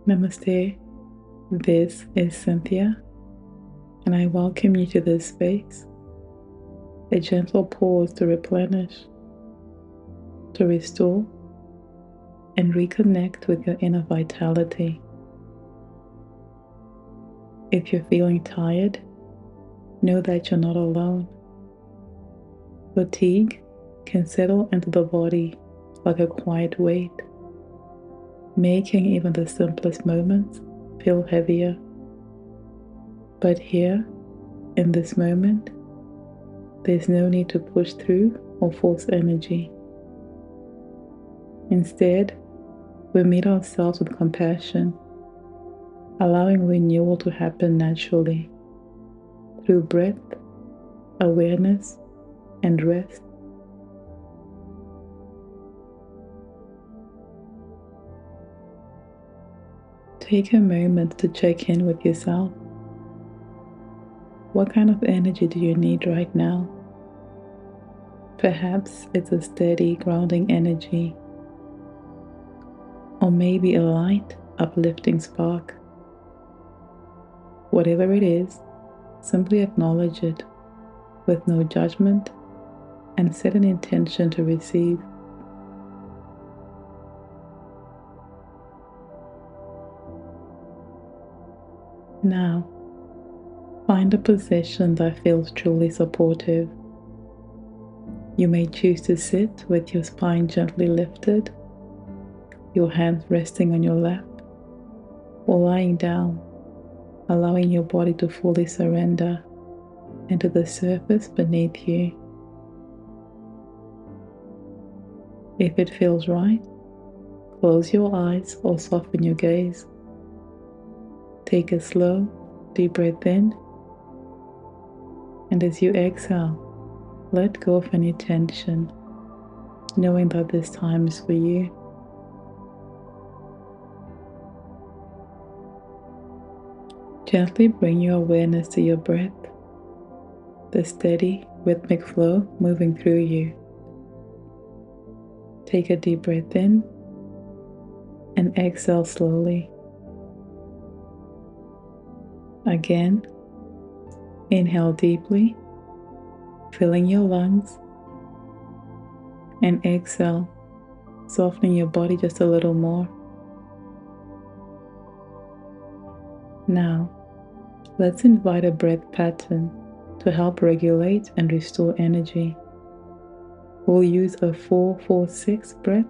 Namaste, this is Cynthia, and I welcome you to this space, a gentle pause to replenish, to restore, and reconnect with your inner vitality. If you're feeling tired, know that you're not alone. Fatigue can settle into the body like a quiet weight, making even the simplest moments feel heavier. But here, in this moment, there's no need to push through or force energy. Instead, we meet ourselves with compassion, allowing renewal to happen naturally through breath, awareness, and rest. Take a moment to check in with yourself. What kind of energy do you need right now? Perhaps it's a steady, grounding energy, or maybe a light, uplifting spark. Whatever it is, simply acknowledge it with no judgment and set an intention to receive. Now, find a position that feels truly supportive. You may choose to sit with your spine gently lifted, your hands resting on your lap, or lying down, allowing your body to fully surrender into the surface beneath you. If it feels right, close your eyes or soften your gaze. Take a slow, deep breath in, and as you exhale, let go of any tension, knowing that this time is for you. Gently bring your awareness to your breath, the steady, rhythmic flow moving through you. Take a deep breath in and exhale slowly. Again, inhale deeply, filling your lungs, and exhale, softening your body just a little more. Now, let's invite a breath pattern to help regulate and restore energy. We'll use a 4-4-6 breath,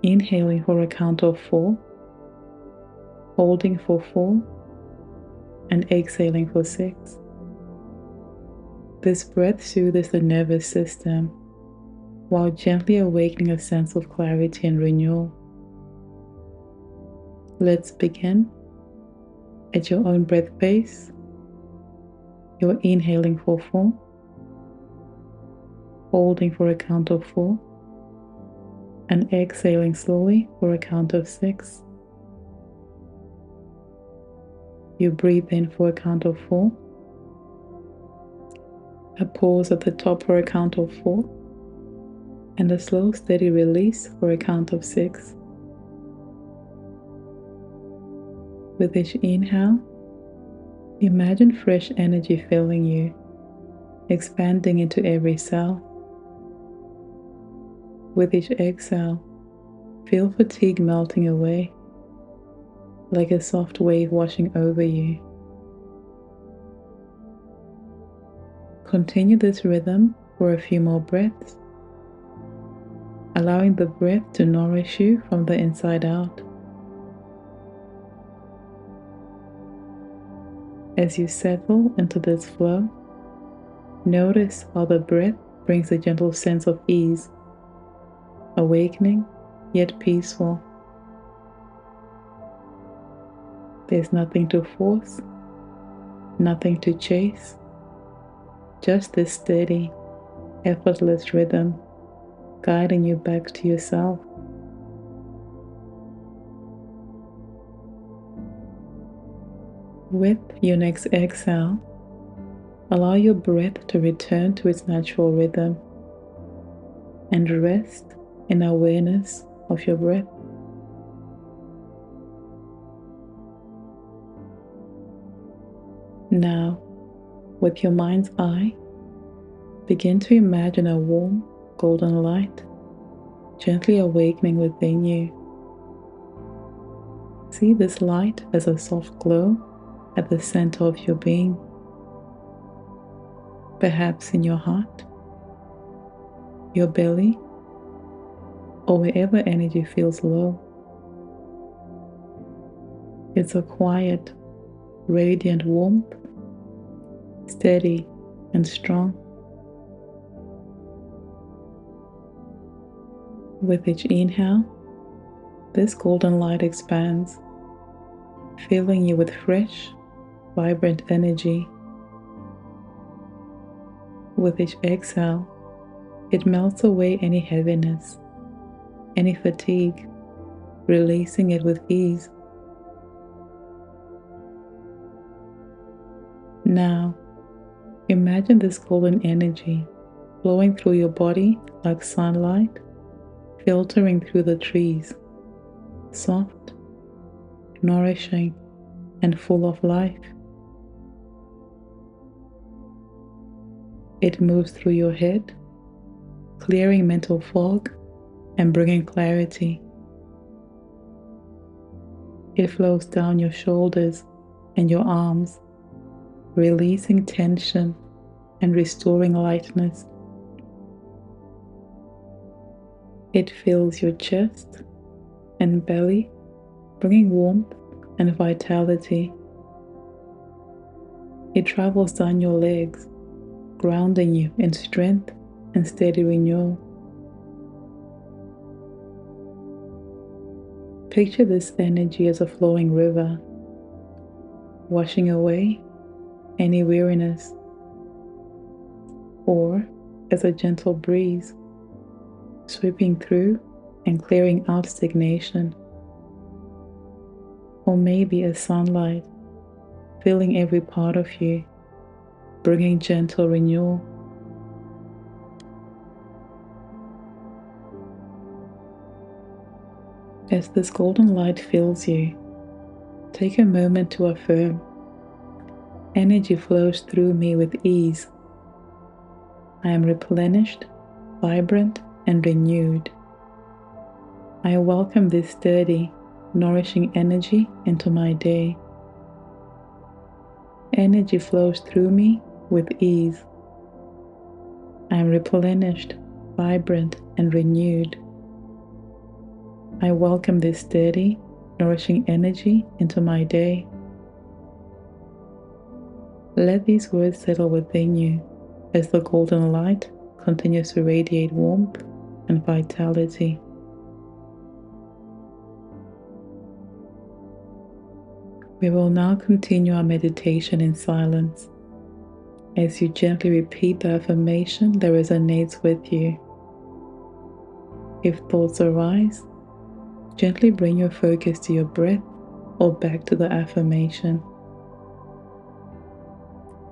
inhaling for a count of 4, holding for 4, and exhaling for 6. This breath soothes the nervous system while gently awakening a sense of clarity and renewal. Let's begin. At your own breath pace, you're inhaling for 4, holding for a count of 4, and exhaling slowly for a count of 6. You breathe in for a count of 4, a pause at the top for a count of 4, and a slow, steady release for a count of 6. With each inhale, imagine fresh energy filling you, expanding into every cell. With each exhale, feel fatigue melting away, like a soft wave washing over you. Continue this rhythm for a few more breaths, allowing the breath to nourish you from the inside out. As you settle into this flow, notice how the breath brings a gentle sense of ease, awakening yet peaceful. There's nothing to force, nothing to chase, just this steady, effortless rhythm guiding you back to yourself. With your next exhale, allow your breath to return to its natural rhythm and rest in awareness of your breath. Now, with your mind's eye, begin to imagine a warm, golden light gently awakening within you. See this light as a soft glow at the center of your being, perhaps in your heart, your belly, or wherever energy feels low. It's a quiet, radiant warmth, steady and strong. With each inhale, this golden light expands, filling you with fresh, vibrant energy. With each exhale, it melts away any heaviness, any fatigue, releasing it with ease. Now, imagine this golden energy flowing through your body like sunlight, filtering through the trees, soft, nourishing, and full of life. It moves through your head, clearing mental fog and bringing clarity. It flows down your shoulders and your arms, releasing tension and restoring lightness. It fills your chest and belly, bringing warmth and vitality. It travels down your legs, grounding you in strength and steady renewal. Picture this energy as a flowing river, washing away any weariness, or as a gentle breeze, sweeping through and clearing out stagnation, or maybe as sunlight, filling every part of you, bringing gentle renewal. As this golden light fills you, take a moment to affirm, energy flows through me with ease. I am replenished, vibrant, and renewed. I welcome this sturdy, nourishing energy into my day. Energy flows through me with ease. I am replenished, vibrant, and renewed. I welcome this steady, nourishing energy into my day. Let these words settle within you as the golden light continues to radiate warmth and vitality. We will now continue our meditation in silence. As you gently repeat the affirmation that resonates with you. If thoughts arise, gently bring your focus to your breath or back to the affirmation.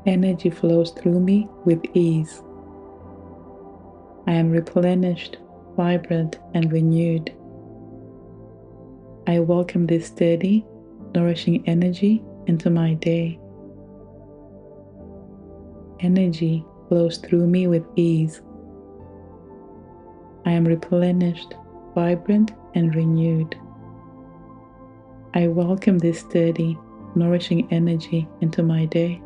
Energy flows through me with ease. I am replenished, vibrant, and renewed. I welcome this steady, nourishing energy into my day. Energy flows through me with ease. I am replenished, vibrant, and renewed. I welcome this steady, nourishing energy into my day.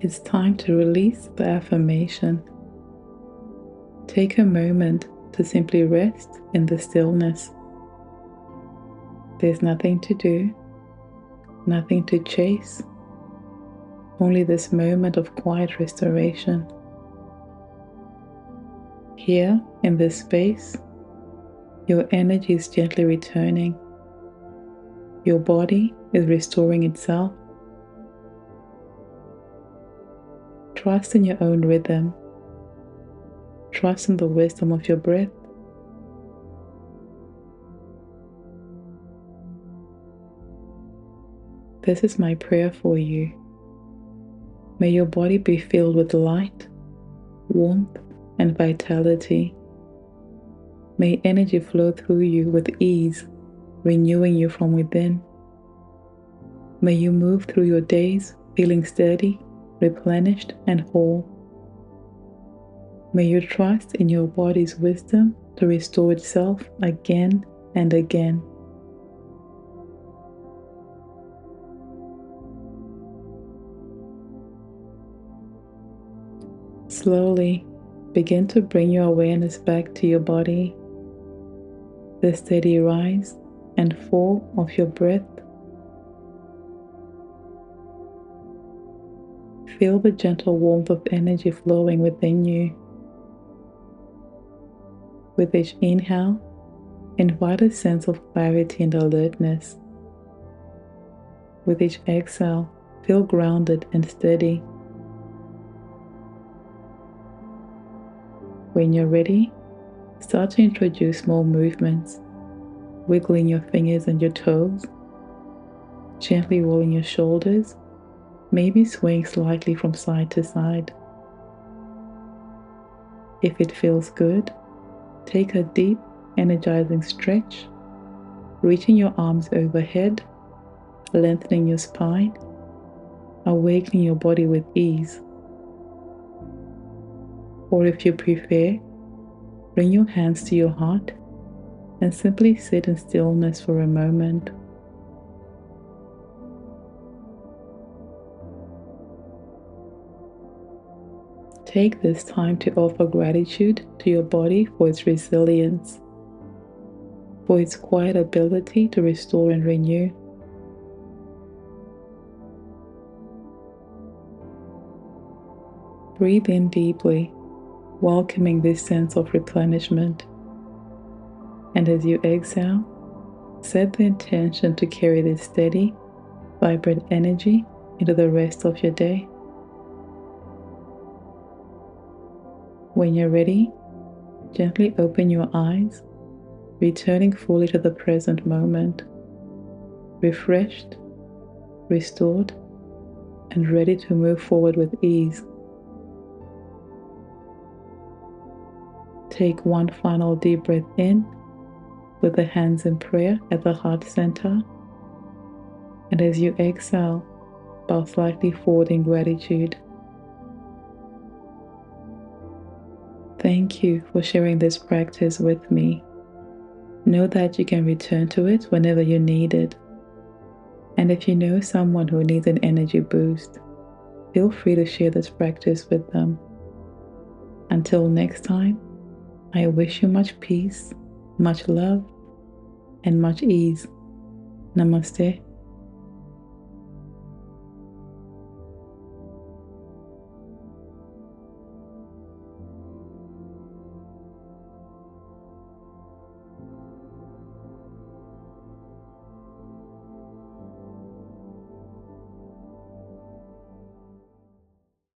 It's time to release the affirmation. Take a moment to simply rest in the stillness. There's nothing to do, nothing to chase, only this moment of quiet restoration. Here, in this space, your energy is gently returning. Your body is restoring itself. Trust in your own rhythm. Trust in the wisdom of your breath. This is my prayer for you. May your body be filled with light, warmth, and vitality. May energy flow through you with ease, renewing you from within. May you move through your days feeling steady, replenished, and whole. May you trust in your body's wisdom to restore itself again and again. Slowly begin to bring your awareness back to your body, the steady rise and fall of your breath. Feel the gentle warmth of energy flowing within you. With each inhale, invite a sense of clarity and alertness. With each exhale, feel grounded and steady. When you're ready, start to introduce small movements, wiggling your fingers and your toes, gently rolling your shoulders, maybe swaying slightly from side to side. If it feels good, take a deep, energizing stretch, reaching your arms overhead, lengthening your spine, awakening your body with ease. Or if you prefer, bring your hands to your heart and simply sit in stillness for a moment. Take this time to offer gratitude to your body for its resilience, for its quiet ability to restore and renew. Breathe in deeply, welcoming this sense of replenishment. And as you exhale, set the intention to carry this steady, vibrant energy into the rest of your day. When you're ready, gently open your eyes, returning fully to the present moment, refreshed, restored, and ready to move forward with ease. Take one final deep breath in with the hands in prayer at the heart center. And as you exhale, bow slightly forward in gratitude. Thank you for sharing this practice with me. Know that you can return to it whenever you need it. And if you know someone who needs an energy boost, feel free to share this practice with them. Until next time, I wish you much peace, much love, and much ease. Namaste.